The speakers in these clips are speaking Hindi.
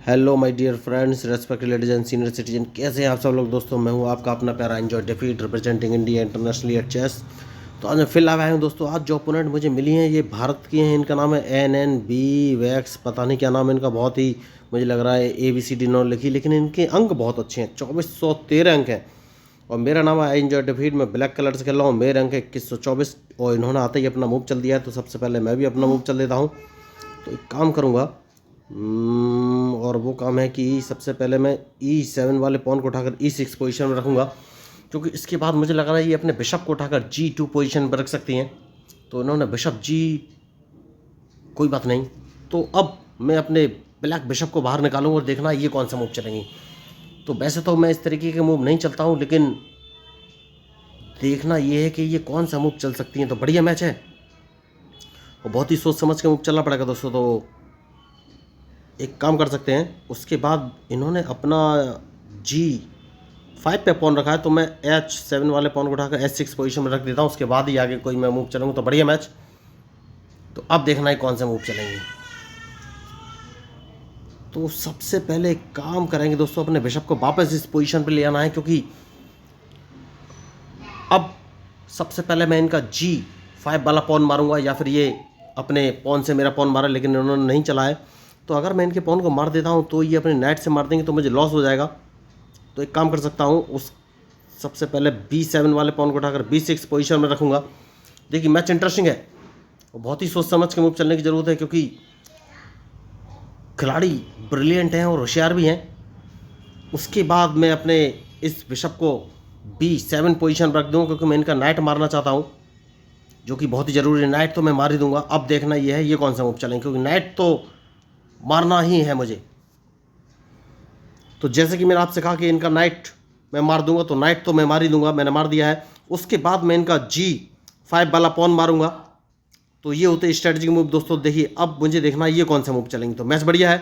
Hello my dear friends, respected ladies and senior citizen, कैसे हैं आप सब लोग। दोस्तों मैं हूं आपका अपना प्यारा एंजॉय डिफीट representing India internationally at chess. तो आज मैं फिर आया हूं दोस्तों। आज जो ओपोनेंट मुझे मिली हैं ये भारत की हैं। इनका नाम है NNB वैक्स, पता नहीं क्या नाम है इनका। बहुत ही मुझे लग रहा है ABCD नॉन लिखी, लेकिन इनके अंक बहुत अच्छे हैं। 2413 अंक हैं। और मेरा नाम है एंजॉय डिफीट। मैं ब्लैक कलर से खेल रहा हूँ। मेरे अंक 2124 और इन्होंने आते ही अपना मूव चल दिया है। तो सबसे पहले मैं भी अपना मूव चल देता हूँ। तो एक काम करूँगा, और वो काम है कि सबसे पहले मैं E7 वाले पॉन को उठाकर E6 पोजीशन में रखूँगा, क्योंकि इसके बाद मुझे लग रहा है ये अपने बिशप को उठाकर G2 पोजीशन पर रख सकती हैं। तो इन्होंने बिशप G, कोई बात नहीं। तो अब मैं अपने ब्लैक बिशप को बाहर निकालूंगा और देखना ये कौन सा मूव चलेंगी। तो वैसे तो मैं इस तरीके के मूव नहीं चलता हूँ, लेकिन देखना ये है कि ये कौन सा मूव चल सकती हैं। तो बढ़िया मैच है और बहुत ही सोच समझ के मूव चलना पड़ेगा दोस्तों। तो एक काम कर सकते हैं, उसके बाद इन्होंने अपना G5 पे पॉन रखा है, तो मैं H7 वाले पॉन को उठाकर H6 पोजीशन में रख देता हूँ। उसके बाद ही आगे कोई मैं मूव चलूँगा। तो बढ़िया मैच। तो अब देखना है कौन से मूव चलेंगे। तो सबसे पहले एक काम करेंगे दोस्तों, अपने बिशप को वापस इस पोजीशन पे ले आना है, क्योंकि अब सबसे पहले मैं इनका G5 वाला पॉन मारूंगा, या फिर ये अपने पॉन से मेरा पॉन मारा, लेकिन इन्होंने नहीं चला है। तो अगर मैं इनके पॉन को मार देता हूं तो ये अपने नाइट से मार देंगे, तो मुझे लॉस हो जाएगा। तो एक काम कर सकता हूं, उस सबसे पहले B7 वाले पॉन को उठाकर B6 पोजीशन में रखूंगा। देखिए मैच इंटरेस्टिंग है और बहुत ही सोच समझ के मूव चलने की ज़रूरत है, क्योंकि खिलाड़ी ब्रिलियंट हैं और होशियार भी हैं। उसके बाद मैं अपने इस बिशप को B7 पोजीशन रख दूँ, क्योंकि मैं इनका नाइट मारना चाहता हूँ, जो कि बहुत ही ज़रूरी है। नाइट तो मैं मार ही दूंगा। अब देखना ये है ये कौन सा मूव चलेंगे, क्योंकि नाइट तो मारना ही है मुझे। तो जैसे कि मैंने आपसे कहा कि इनका नाइट मैं मार दूंगा, तो नाइट तो मैं मार ही दूंगा, मैंने मार दिया है। उसके बाद मैं इनका G5 वाला पॉन मारूंगा। तो ये होते स्ट्रेटजी मूव दोस्तों। देखिए अब मुझे देखना है ये कौन सा मूव चलेंगे। तो मैच बढ़िया है।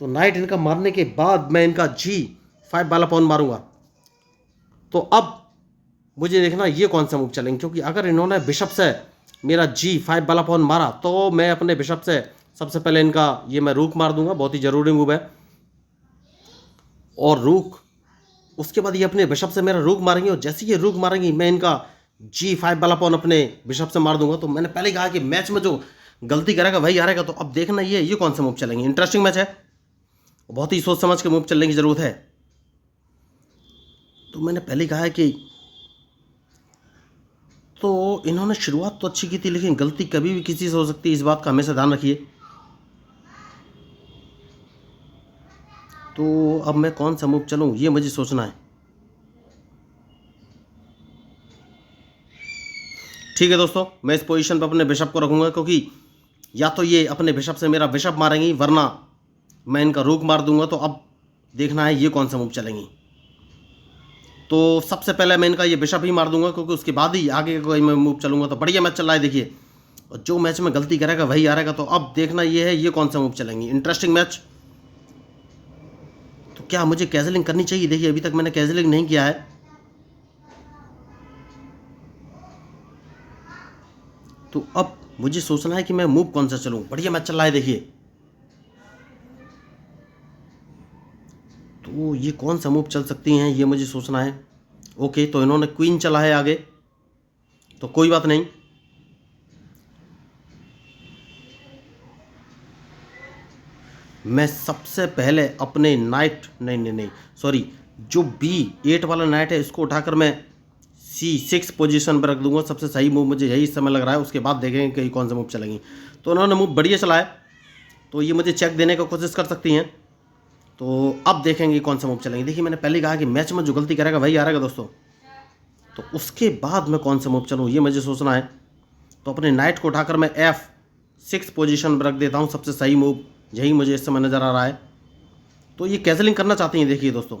तो नाइट इनका मारने के बाद मैं इनका G5 वाला पॉन मारूंगा। तो अब मुझे देखना ये कौन सा मूव चलेंगे, क्योंकि अगर इन्होंने बिशप से मेरा G5 वाला पॉन मारा, तो मैं अपने बिशप से सबसे पहले इनका ये मैं रूक मार दूंगा। बहुत ही ज़रूरी मूव है। और रूक, उसके बाद ये अपने बिशप से मेरा रूक मारेंगे, और जैसे ये रूक मारेंगी मैं इनका G5 वाला पॉन अपने बिशप से मार दूंगा। तो मैंने पहले ही कहा कि मैच में जो गलती करेगा वही हारेगा। तो अब देखना ये कौन सा मूव चलेंगे। इंटरेस्टिंग मैच है, बहुत ही सोच समझ के मूव चलने की ज़रूरत है। तो मैंने पहले कहा है कि तो इन्होंने शुरुआत तो अच्छी की थी, लेकिन गलती कभी भी किसी से हो सकती है, इस बात का हमेशा ध्यान रखिए। तो अब मैं कौन सा मूव चलूँ ये मुझे सोचना है। ठीक है दोस्तों, मैं इस पोजीशन पर अपने बिशप को रखूंगा, क्योंकि या तो ये अपने बिशप से मेरा बिशप मारेंगी, वरना मैं इनका रूक मार दूंगा। तो अब देखना है ये कौन सा मूव चलेंगी। तो सबसे पहले मैं इनका ये बिशप ही मार दूंगा, क्योंकि उसके बाद ही आगे कोई मैं मूव चलूंगा। तो बढ़िया मैच चल रहा है देखिए, और जो मैच में गलती करेगा वही हारेगा। तो अब देखना ये है ये कौन सा मूव चलेंगी। Interesting match. तो क्या मुझे कैजलिंग करनी चाहिए? देखिए अभी तक मैंने कैजलिंग नहीं किया है। तो अब मुझे सोचना है कि मैं मूव कौन सा चलूं। बढ़िया मैच चल रहा है देखिए। तो ये कौन सा मूव चल सकती हैं ये मुझे सोचना है। ओके, तो इन्होंने क्वीन चला है आगे, तो कोई बात नहीं। मैं सबसे पहले अपने नाइट नहीं सॉरी, जो B8 वाला नाइट है इसको उठाकर मैं C6 पोजीशन पर रख दूंगा। सबसे सही मूव मुझे यही इस समय लग रहा है। उसके बाद देखेंगे कि कौन सा मूव चलेंगी। तो उन्होंने मूव बढ़िया चला है, तो ये मुझे चेक देने की कोशिश कर सकती हैं। तो अब देखेंगे कौन सा मूव चलेंगे। देखिए मैंने पहले कहा कि मैच में जो गलती करेगा वही हारेगा दोस्तों। तो उसके बाद मैं कौन सा मूव चलूँ ये मुझे सोचना है। तो अपने नाइट को उठाकर मैं F6 पोजीशन पर रख देता हूँ। सबसे सही मूव यही मुझे इस समय नज़र आ रहा है। तो ये कैजलिंग करना चाहती हैं देखिए दोस्तों।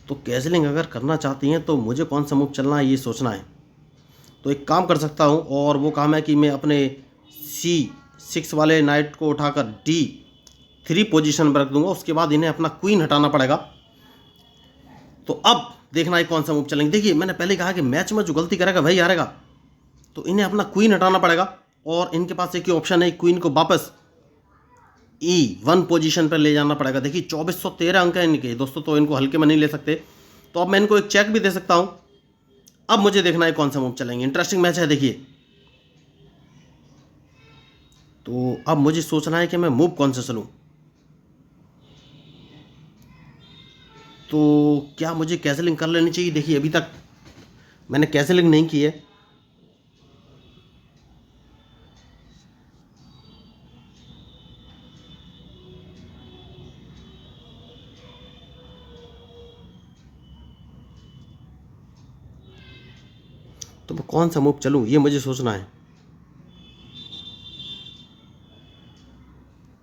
तो कैजलिंग अगर करना चाहती हैं तो मुझे कौन सा मूव चलना है ये सोचना है। तो एक काम कर सकता हूँ, और वो काम है कि मैं अपने C6 वाले नाइट को उठाकर D3 पोजीशन पर रख दूंगा। उसके बाद इन्हें अपना क्वीन हटाना पड़ेगा। तो अब देखना है कौन सा मूव चलेंगे। देखिए मैंने पहले कहा कि मैच में जो गलती करेगा वही हारेगा। तो इन्हें अपना क्वीन हटाना पड़ेगा, और इनके पास एक ही ऑप्शन है, क्वीन को वापस E1 पोजीशन पर ले जाना पड़ेगा। देखिए 2413 अंक है इनके दोस्तों, तो इनको हल्के में नहीं ले सकते। तो अब मैं इनको एक चेक भी दे सकता हूँ। अब मुझे देखना है कौन सा मूव चलेंगे। इंटरेस्टिंग मैच है देखिए। तो अब मुझे सोचना है कि मैं मूव कौन सा चलूँ। तो क्या मुझे कैंसलिंग कर लेनी चाहिए। देखिए अभी तक मैंने कैंसलिंग नहीं की है। तो मैं कौन सा मूव चलूँ ये मुझे सोचना है।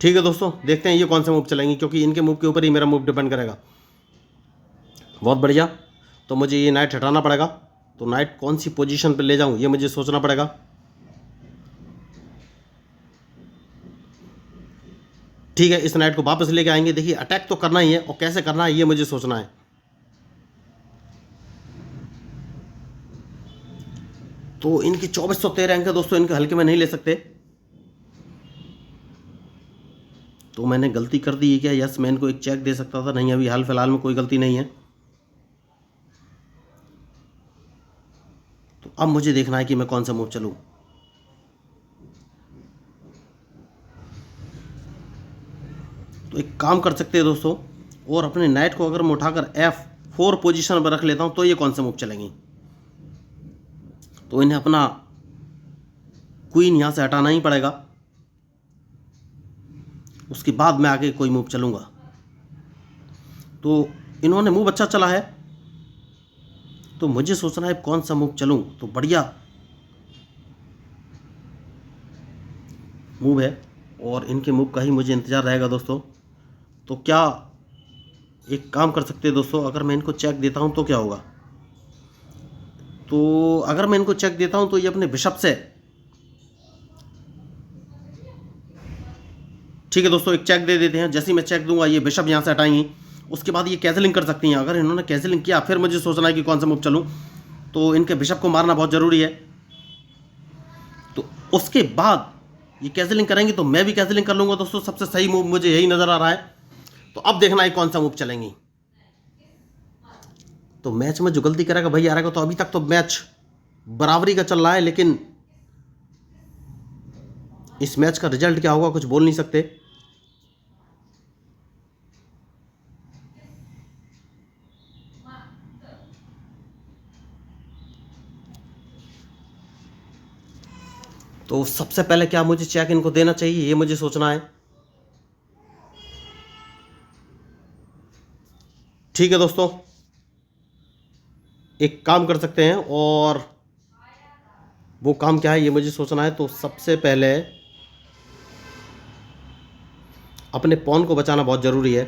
ठीक है दोस्तों, देखते हैं ये कौन सा मूव चलेंगे, क्योंकि इनके मूव के ऊपर ही मेरा मूव डिपेंड करेगा। बहुत बढ़िया। तो मुझे ये नाइट हटाना पड़ेगा। तो नाइट कौन सी पोजीशन पे ले जाऊं ये मुझे सोचना पड़ेगा। ठीक है, इस नाइट को वापस लेके आएंगे। देखिए अटैक तो करना ही है, और कैसे करना है ये मुझे सोचना है। तो इनकी 2413 अंक है दोस्तों, इनके हल्के में नहीं ले सकते। तो मैंने गलती कर दी है क्या। यस, मैं इनको एक चेक दे सकता था। नहीं, अभी हाल फिलहाल में कोई गलती नहीं है। तो अब मुझे देखना है कि मैं कौन सा मूव चलूं। तो एक काम कर सकते हैं दोस्तों, और अपने नाइट को अगर मैं उठाकर F4 पोजीशन पर रख लेता हूं तो ये कौन सा मूव चलेंगी। तो इन्हें अपना क्वीन यहां से हटाना ही पड़ेगा, उसके बाद मैं आगे कोई मूव चलूंगा। तो इन्होंने मूव अच्छा चला है, तो मुझे सोचना है कौन सा मूव चलूं। तो बढ़िया मूव है, और इनके मूव का ही मुझे इंतज़ार रहेगा दोस्तों। तो क्या एक काम कर सकते हैं दोस्तों, अगर मैं इनको चेक देता हूं तो क्या होगा। तो अगर मैं इनको चेक देता हूं तो ये अपने बिशप से, ठीक है दोस्तों, एक चेक दे देते हैं। जैसे ही मैं चेक दूंगा ये बिशप यहां से हटाएंगी, उसके बाद ये कैंसलिंग कर सकती हैं। अगर इन्होंने कैंसलिंग किया फिर मुझे सोचना है कि कौन सा मूव चलूं। तो इनके बिशप को मारना बहुत ज़रूरी है। तो उसके बाद ये कैंसलिंग करेंगे तो मैं भी कैंसलिंग कर लूंगा दोस्तों। सबसे सही मूव मुझे यही नज़र आ रहा है। तो अब देखना है कौन सा मूव चलेंगी। तो मैच में जो गलती करेगा भाई हारेगा। तो अभी तक तो मैच बराबरी का चल रहा है, लेकिन इस मैच का रिजल्ट क्या होगा कुछ बोल नहीं सकते। तो सबसे पहले क्या मुझे चेक इनको देना चाहिए ये मुझे सोचना है। ठीक है दोस्तों, एक काम कर सकते हैं, और वो काम क्या है ये मुझे सोचना है। तो सबसे पहले अपने पॉन को बचाना बहुत ज़रूरी है।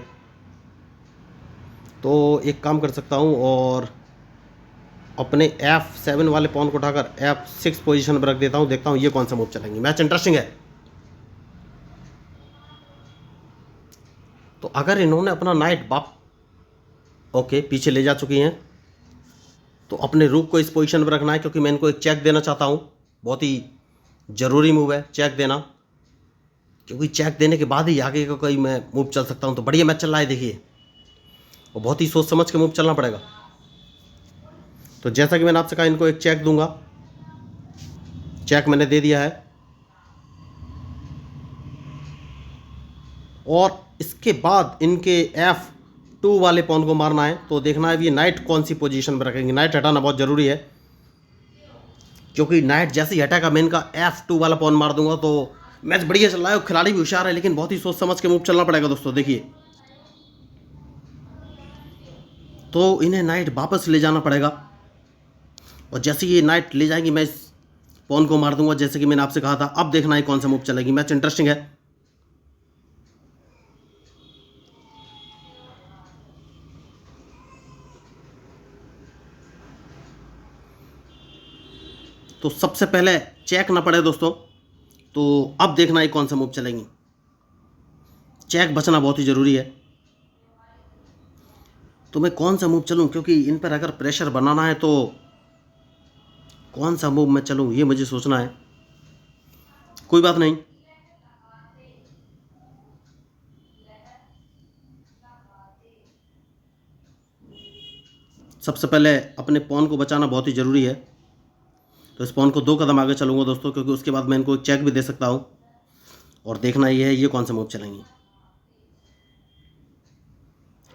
तो एक काम कर सकता हूँ, और अपने F7 वाले पॉन को उठाकर F6 पोजीशन पर रख देता हूँ। देखता हूँ ये कौन सा मूव चलेंगे। मैच इंटरेस्टिंग है। तो अगर इन्होंने अपना नाइट ओके पीछे ले जा चुकी हैं, तो अपने रूक को इस पोजीशन पर रखना है, क्योंकि मैं इनको एक चेक देना चाहता हूँ। बहुत ही ज़रूरी मूव है चेक देना, क्योंकि चेक देने के बाद ही आगे का कोई मैं मूव चल सकता हूँ। तो बढ़िया मैच चल रहा है देखिए, और बहुत ही सोच समझ के मूव चलना पड़ेगा। तो जैसा कि मैंने आपसे कहा इनको एक चेक दूंगा। चेक मैंने दे दिया है, और इसके बाद इनके F2 वाले पॉन को मारना है। तो देखना है ये नाइट कौन सी पोजीशन पर रखेंगे। नाइट हटाना बहुत ज़रूरी है, क्योंकि नाइट जैसे ही हटेगा मैं इनका F2 वाला पॉन मार दूंगा। तो मैच बढ़िया चल रहा है, खिलाड़ी भी होशियार है, लेकिन बहुत ही सोच समझ के मूव चलना पड़ेगा दोस्तों। देखिए, तो इन्हें नाइट वापस ले जाना पड़ेगा, और जैसे ये नाइट ले जाएंगी मैं इस पॉन को मार दूंगा, जैसे कि मैंने आपसे कहा था। अब देखना है कौन सा मूव चलेगी। मैच इंटरेस्टिंग है। तो सबसे पहले चेक ना पड़े दोस्तों। तो अब देखना है कौन सा मूव चलेंगी। चेक बचना बहुत ही ज़रूरी है। तो मैं कौन सा मूव चलूं, क्योंकि इन पर अगर प्रेशर बनाना है तो कौन सा मूव मैं चलूं ये मुझे सोचना है। कोई बात नहीं, सबसे पहले अपने पॉन को बचाना बहुत ही ज़रूरी है। तो इस पॉन को 2 कदम आगे चलूँगा दोस्तों, क्योंकि उसके बाद मैं इनको एक चेक भी दे सकता हूँ और देखना ये है ये कौन से मूव चलेंगी।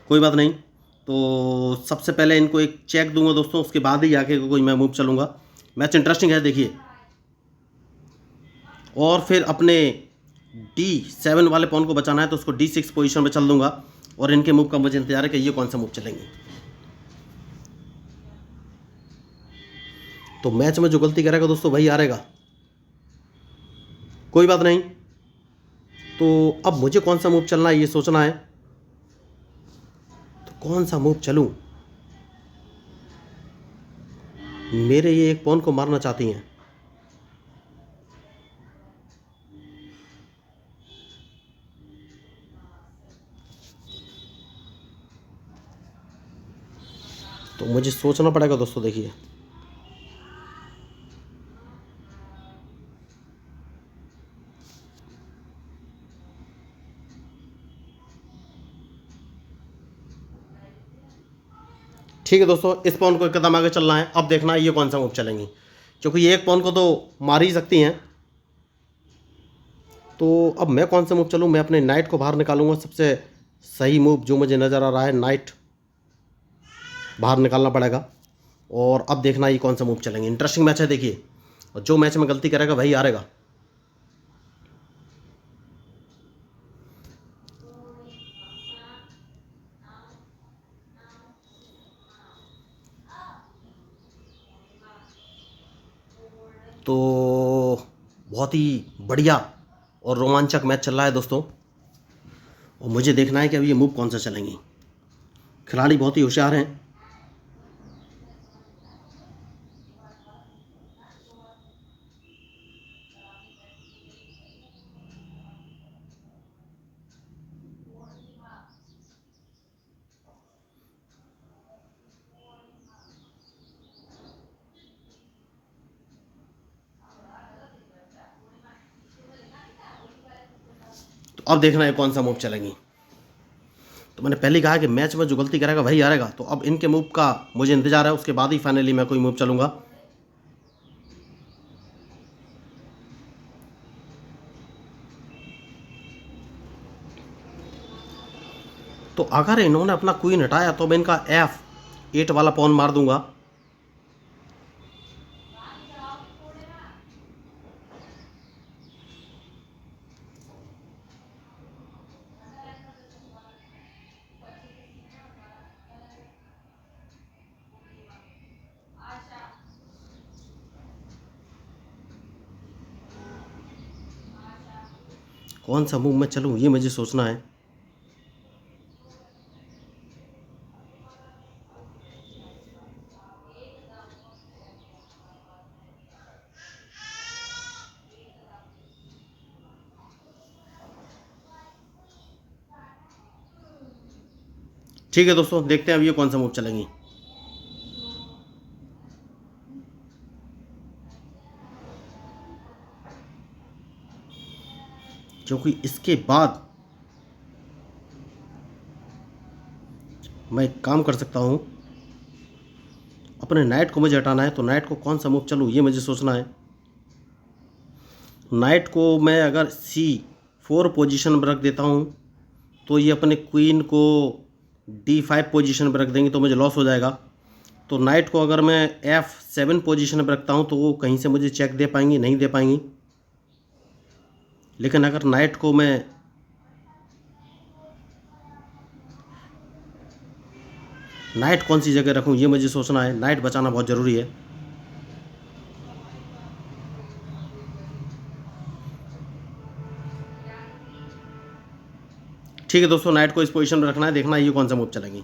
कोई बात नहीं, तो सबसे पहले इनको एक चेक दूंगा दोस्तों, उसके बाद ही आके कोई मैं मूव चलूँगा। मैच इंटरेस्टिंग है, देखिए। और फिर अपने D7 वाले पॉन को बचाना है, तो उसको D6 पोजीशन में चल दूंगा और इनके मूव का मुझे इंतजार है कि ये कौन सा मूव चलेंगे। तो मैच में जो गलती करेगा दोस्तों वही हारेगा। कोई बात नहीं, तो अब मुझे कौन सा मूव चलना है ये सोचना है। तो कौन सा मूव चलूं? मेरे ये एक पॉन को मारना चाहती हैं। तो मुझे सोचना पड़ेगा दोस्तों, देखिए। ठीक है दोस्तों, इस पॉन को एक कदम आगे चलना है। अब देखना है ये कौन सा मूव चलेंगी, क्योंकि ये एक पॉन को तो मार ही सकती हैं। तो अब मैं कौन सा मूव चलूँ? मैं अपने नाइट को बाहर निकालूंगा। सबसे सही मूव जो मुझे नज़र आ रहा है, नाइट बाहर निकालना पड़ेगा। और अब देखना ये कौन सा मूव चलेंगे। इंटरेस्टिंग मैच है, देखिए। और जो मैच में गलती करेगा वही हारेगा। तो बहुत ही बढ़िया और रोमांचक मैच चल रहा है दोस्तों, और मुझे देखना है कि अब ये मूव कौन सा चलेंगी। खिलाड़ी बहुत ही होशियार हैं। तो अब देखना है कौन सा मूव चलेंगी। तो मैंने पहले कहा कि मैच में जो गलती करेगा वही हारेगा। तो अब इनके मूव का मुझे इंतजार है, उसके बाद ही फाइनली मैं कोई मूव चलूँगा। तो अगर इन्होंने अपना क्वीन हटाया तो मैं इनका F8 वाला पॉन मार दूंगा। कौन सा मूव मैं चलूँ ये मुझे सोचना है। ठीक है दोस्तों, देखते हैं अब ये कौन सा मूव चलेंगी। क्योंकि इसके बाद मैं एक काम कर सकता हूँ, अपने नाइट को मुझे हटाना है। तो नाइट को कौन सा मूव चलूँ ये मुझे सोचना है। नाइट को मैं अगर C4 पोजीशन में रख देता हूँ तो ये अपने क्वीन को D5 पोजीशन पर रख देंगे, तो मुझे लॉस हो जाएगा। तो नाइट को अगर मैं F7 पोजीशन पर रखता हूँ तो वो कहीं से मुझे चेक दे पाएंगी, नहीं दे पाएंगी। लेकिन अगर नाइट को मैं नाइट कौन सी जगह रखूँ ये मुझे सोचना है। नाइट बचाना बहुत ज़रूरी है। ठीक है दोस्तों, नाइट को इस पोजीशन में रखना है, देखना है ये कौन सा मूव चलेंगी।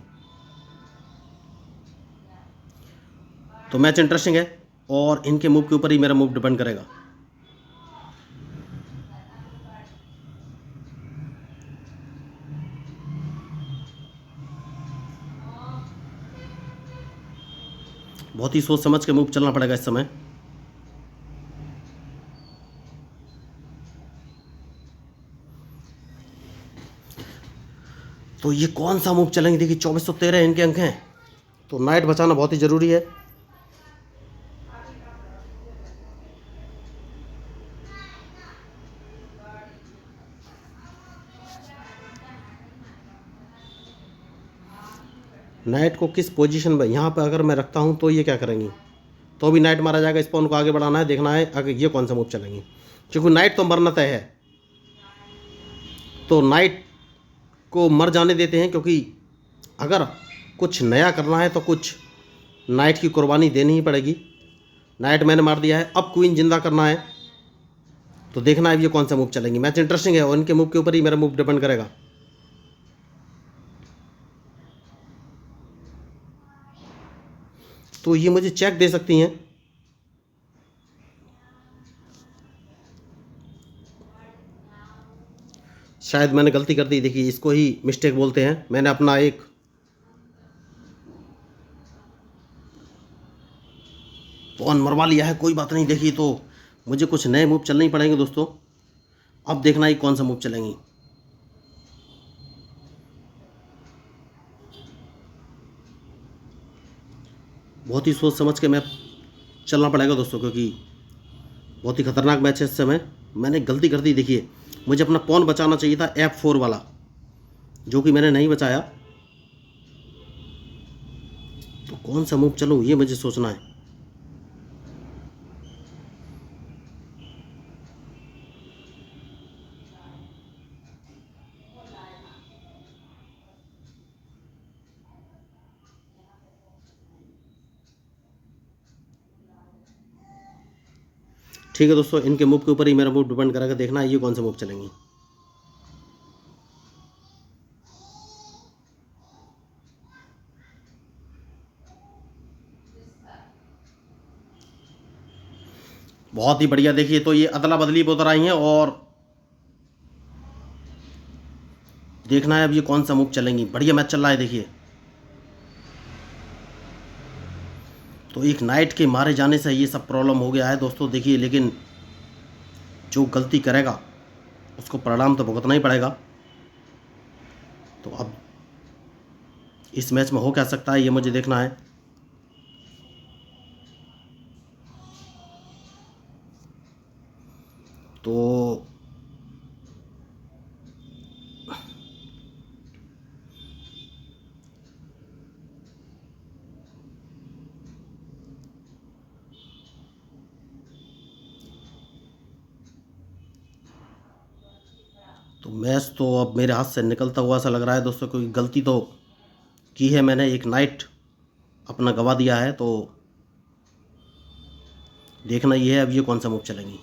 तो मैच इंटरेस्टिंग है और इनके मूव के ऊपर ही मेरा मूव डिपेंड करेगा। बहुत ही सोच समझ के मूव चलना पड़ेगा इस समय। तो ये कौन सा मूव चलेंगे, देखिए 2413 इनके अंक हैं। तो नाइट बचाना बहुत ही ज़रूरी है। नाइट को किस पोजीशन में यहाँ पर अगर मैं रखता हूँ तो ये क्या करेंगी, तो भी नाइट मारा जाएगा। स्पॉन को आगे बढ़ाना है, देखना है अगर ये कौन सा मूव चलेंगी, क्योंकि नाइट तो मरना तय है। तो नाइट को मर जाने देते हैं, क्योंकि अगर कुछ नया करना है तो कुछ नाइट की कुर्बानी देनी ही पड़ेगी। नाइट मैंने मार दिया है, अब क्वीन जिंदा करना है, तो देखना है ये कौन सा मूव चलेंगी। मैच इंटरेस्टिंग है और इनके मूव के ऊपर ही मेरा मूव डिपेंड करेगा। तो ये मुझे चेक दे सकती हैं। शायद मैंने गलती कर दी, देखिए इसको ही मिस्टेक बोलते हैं। मैंने अपना एक पॉन मरवा लिया है, कोई बात नहीं। देखिए तो मुझे कुछ नए मूव चलने ही पड़ेंगे दोस्तों। अब देखना ही कौन सा मूव चलेंगी। बहुत ही सोच समझ के मैं चलना पड़ेगा दोस्तों, क्योंकि बहुत ही खतरनाक मैच है इस समय। मैंने गलती कर दी, देखिए मुझे अपना पॉन बचाना चाहिए था F4 वाला, जो कि मैंने नहीं बचाया। तो कौन सा मूव चलूँ ये मुझे सोचना है। ठीक है दोस्तों, इनके मूव के ऊपर ही मेरा मूव डिपेंड करेगा। देखना है ये कौन सा मूव चलेंगी। बहुत ही बढ़िया। देखिए तो ये अदला बदली पे उतर आई हैं और देखना है अब ये कौन सा मूव चलेंगी। बढ़िया मैच चल रहा है देखिए। तो एक नाइट के मारे जाने से ये सब प्रॉब्लम हो गया है दोस्तों। देखिए लेकिन जो गलती करेगा उसको परिणाम तो भुगतना ही पड़ेगा। तो अब इस मैच में हो क्या सकता है ये मुझे देखना है। तो मैच तो अब मेरे हाथ से निकलता हुआ सा लग रहा है दोस्तों, क्योंकि गलती तो की है मैंने, एक नाइट अपना गवा दिया है। तो देखना ये है अब ये कौन सा मूव चलेंगी।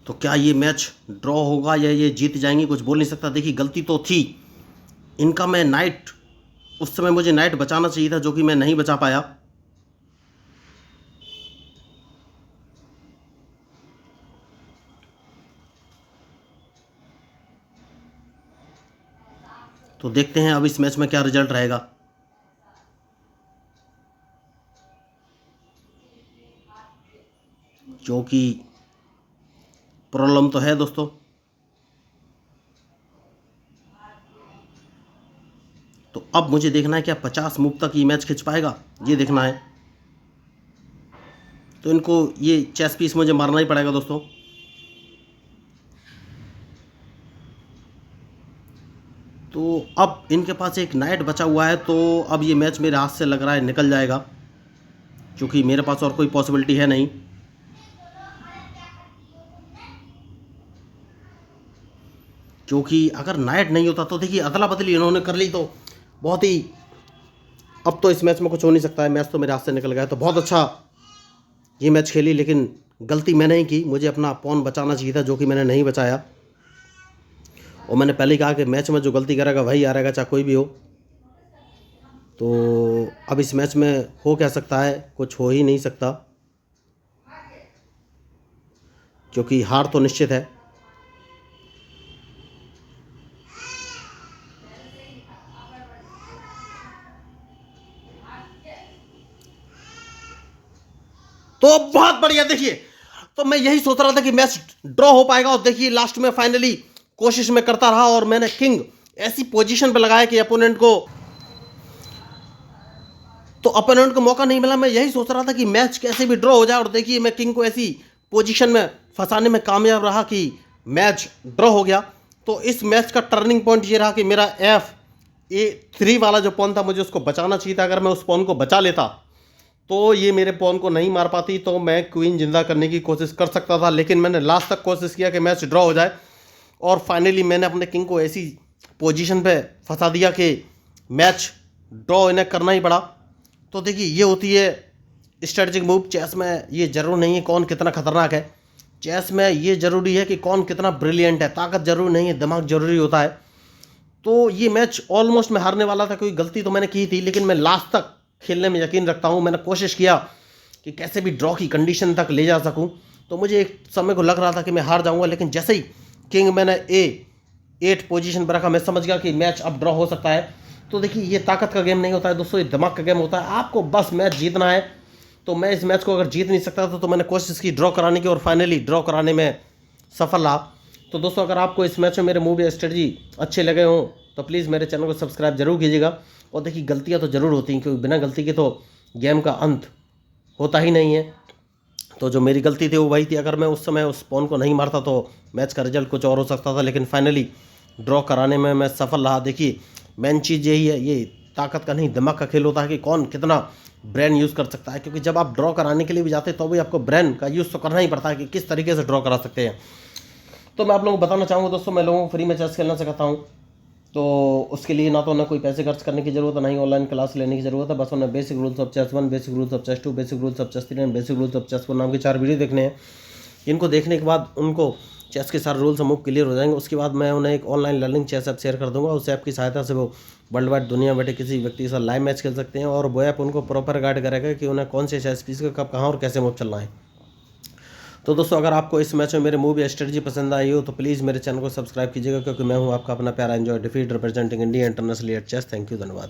तो क्या ये मैच ड्रॉ होगा या ये जीत जाएंगी, कुछ बोल नहीं सकता। देखिए गलती तो थी इनका, मैं नाइट उस समय मुझे नाइट बचाना चाहिए था, जो कि मैं नहीं बचा पाया। तो देखते हैं अब इस मैच में क्या रिजल्ट रहेगा। जो कि प्रॉब्लम तो है दोस्तों। तो अब मुझे देखना है क्या 50 मूव तक ये मैच खिंच पाएगा, ये देखना है। तो इनको ये चेस पीस मुझे मारना ही पड़ेगा दोस्तों। तो अब इनके पास एक नाइट बचा हुआ है, तो अब ये मैच मेरे हाथ से लग रहा है निकल जाएगा, क्योंकि मेरे पास और कोई पॉसिबिलिटी है नहीं। क्योंकि अगर नाइट नहीं होता तो देखिए अदला बदली इन्होंने कर ली, तो बहुत ही, अब तो इस मैच में कुछ हो नहीं सकता है। मैच तो मेरे हाथ से निकल गया। तो बहुत अच्छा ये मैच खेली, लेकिन गलती मैंने ही की। मुझे अपना पॉन बचाना चाहिए था, जो कि मैंने नहीं बचाया। और मैंने पहले ही कहा कि मैच में जो गलती करेगा वही हारेगा, चाहे कोई भी हो। तो अब इस मैच में हो क्या सकता है, कुछ हो ही नहीं सकता, क्योंकि हार तो निश्चित है। तो बहुत बढ़िया। देखिए, तो मैं यही सोच रहा था कि मैच ड्रॉ हो पाएगा, और देखिए लास्ट में फाइनली कोशिश में करता रहा और मैंने किंग ऐसी पोजीशन पे लगाया कि अपोनेंट को मौका नहीं मिला। मैं यही सोच रहा था कि मैच कैसे भी ड्रॉ हो जाए, और देखिए मैं किंग को ऐसी पोजीशन में फंसाने में कामयाब रहा कि मैच ड्रॉ हो गया। तो इस मैच का टर्निंग पॉइंट ये रहा कि मेरा F3 वाला जो पॉन था, मुझे उसको बचाना चाहिए था। अगर मैं उस पॉन को बचा लेता तो ये मेरे पॉन को नहीं मार पाती, तो मैं क्वीन जिंदा करने की कोशिश कर सकता था। लेकिन मैंने लास्ट तक कोशिश किया कि मैच ड्रॉ हो जाए, और फाइनली मैंने अपने किंग को ऐसी पोजीशन पे फंसा दिया कि मैच ड्रॉ इन्हें करना ही पड़ा। तो देखिए, ये होती है स्ट्रेटजिक मूव चेस में। ये जरूर नहीं है कौन कितना खतरनाक है, चेस में ये जरूरी है कि कौन कितना ब्रिलियंट है। ताकत जरूरी नहीं है, दिमाग जरूरी होता है। तो ये मैच ऑलमोस्ट मैं हारने वाला था, कोई गलती तो मैंने की थी, लेकिन मैं लास्ट तक खेलने में यकीन रखता हूँ। मैंने कोशिश किया कि कैसे भी ड्रॉ की कंडीशन तक ले जा सकूँ। तो मुझे एक समय को लग रहा था कि मैं हार जाऊँगा, लेकिन जैसे ही किंग मैंने A8 पोजीशन पर रखा, मैं समझ गया कि मैच अब ड्रॉ हो सकता है। तो देखिए, ये ताकत का गेम नहीं होता है दोस्तों, ये दिमाग का गेम होता है। आपको बस मैच जीतना है। तो मैं इस मैच को अगर जीत नहीं सकता था, तो मैंने कोशिश की ड्रॉ कराने की, और फाइनली ड्रॉ कराने में सफल रहा। तो दोस्तों, अगर आपको इस मैच में मेरे मूव या स्ट्रेटजी अच्छे लगे हों तो प्लीज़ मेरे चैनल को सब्सक्राइब जरूर कीजिएगा। और देखिए, गलतियाँ तो ज़रूर होती हैं, क्योंकि बिना गलती के तो गेम का अंत होता ही नहीं है। तो जो मेरी गलती थी वो वही थी, अगर मैं उस समय उस पॉन को नहीं मारता तो मैच का रिजल्ट कुछ और हो सकता था। लेकिन फाइनली ड्रॉ कराने में मैं सफल रहा। देखिए, मेन चीज़ यही है, ये ताकत का नहीं दिमाग का खेल होता है कि कौन कितना ब्रेन यूज़ कर सकता है। क्योंकि जब आप ड्रॉ कराने के लिए भी जाते हैं तो भी आपको ब्रेन का यूज़ तो करना ही पड़ता है कि किस तरीके से ड्रॉ करा सकते हैं। तो मैं आप लोगों को बताना चाहूँगा दोस्तों, मैं लोगों को फ्री में चेस खेलना सिखाता हूँ। तो उसके लिए ना तो उन्हें कोई पैसे खर्च करने की जरूरत है, ना ही ऑनलाइन क्लास लेने की जरूरत है। बस उन्हें basic rules of chess 1, basic rules of chess 2, basic rules of chess 3 and basic rules of chess 4 नाम के 4 वीडियो देखने हैं। इनको देखने के बाद उनको चेस के सारे रूल्स मूव क्लियर हो जाएंगे। उसके बाद मैं उन्हें एक online learning chess app share कर दूंगा। उस ऐप की सहायता से वो वर्ल्ड वाइड दुनिया बैठे किसी व्यक्ति के साथ लाइव मैच खेल सकते हैं, और वो ऐप उनको प्रॉपर गाइड करेगा कि उन्हें कौन से चेस पीस का कब कहाँ और कैसे मूव चलना है। तो दोस्तों, अगर आपको इस मैच में मेरे मूव या स्ट्रेटजी पसंद आई हो तो प्लीज़ मेरे चैनल को सब्सक्राइब कीजिएगा, क्योंकि मैं हूं आपका अपना प्यारा एंजॉय डिफीट representing India internationally at chess. Thank you, धन्यवाद।